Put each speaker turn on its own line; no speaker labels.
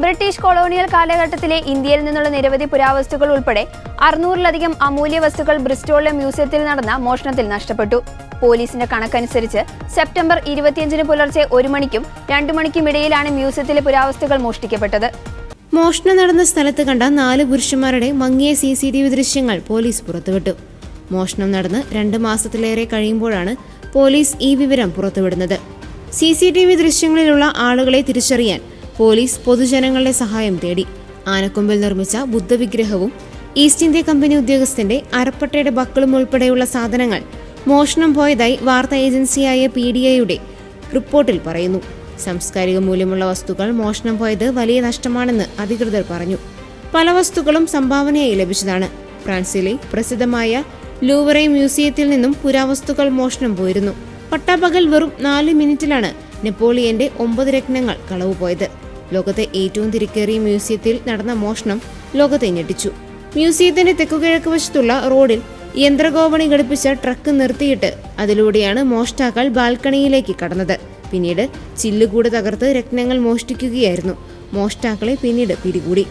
British colonial കാലഘട്ടത്തിലെ ഇന്ത്യയിൽ നിന്നുള്ള നിരവധി പുരാവസ്തുക്കൾ ഉൾപ്പെടെ 600-ലധികം അമൂല്യ വസ്തുക്കൾ ബ്രിസ്റ്റോളിലെ മ്യൂസിയത്തിൽ നടന്ന മോഷണത്തിൽ നഷ്ടപ്പെട്ടു. പോലീസിന്റെ കണക്കനുസരിച്ച് സെപ്റ്റംബർ 25-ന് പുലർച്ചെ 1 മണിക്കും 2 മണിക്കും ഇടയിലാണ് മ്യൂസിയത്തിലെ പുരാവസ്തുക്കൾ മോഷ്ടിക്കപ്പെട്ടത്.
മോഷണം നടന്ന സ്ഥലത്ത് കണ്ട 4 പുരുഷന്മാരുടെ മങ്ങിയ CCTV ദൃശ്യങ്ങൾ പോലീസ് പുറത്തുവിട്ടു. മോഷണം നടന്ന് 2 മാസത്തിലേറെ കഴിയുമ്പോഴാണ് പോലീസ് ഈ വിവരം പുറത്തുവിടുന്നത്. CCTV ദൃശ്യങ്ങളിലുള്ള ആളുകളെ തിരിച്ചറിയാൻ പോലീസ് പൊതുജനങ്ങളുടെ സഹായം തേടി. ആനക്കൊമ്പിൽ നിർമ്മിച്ച ബുദ്ധവിഗ്രഹവും ഈസ്റ്റ് ഇന്ത്യ കമ്പനി ഉദ്യോഗസ്ഥന്റെ അരപ്പട്ടയുടെ ബക്കിളും ഉൾപ്പെടെയുള്ള സാധനങ്ങൾ മോഷണം പോയതായി വാർത്താ ഏജൻസിയായ PDIയുടെ റിപ്പോർട്ടിൽ പറയുന്നു. സാംസ്കാരിക മൂല്യമുള്ള വസ്തുക്കൾ മോഷണം പോയത് വലിയ നഷ്ടമാണെന്ന് അധികൃതർ പറഞ്ഞു. പല വസ്തുക്കളും സംഭാവനയായി ലഭിച്ചതാണ്. ഫ്രാൻസിലെ പ്രസിദ്ധമായ ലൂവറെ മ്യൂസിയത്തിൽ നിന്നും പുരാവസ്തുക്കൾ മോഷണം പോയിരുന്നു. പട്ടാപ്പകൽ വെറും 4 മിനിറ്റിലാണ് നെപ്പോളിയന്റെ 9 രത്നങ്ങൾ കളവുപോയത്. ലോകത്തെ ഏറ്റവും തിരക്കേറിയ മ്യൂസിയത്തിൽ നടന്ന മോഷണം ലോകത്തെ ഞെട്ടിച്ചു. മ്യൂസിയത്തിന്റെ തെക്കുകിഴക്ക് വശത്തുള്ള റോഡിൽ യന്ത്രഗോവണി ഘടിപ്പിച്ച ട്രക്ക് നിർത്തിയിട്ട് അതിലൂടെയാണ് മോഷ്ടാക്കൾ ബാൽക്കണിയിലേക്ക് കടന്നത്. പിന്നീട് ചില്ലുകൂട് തകർത്ത് രത്നങ്ങൾ മോഷ്ടിക്കുകയായിരുന്നു. മോഷ്ടാക്കളെ പിന്നീട് പിടികൂടി.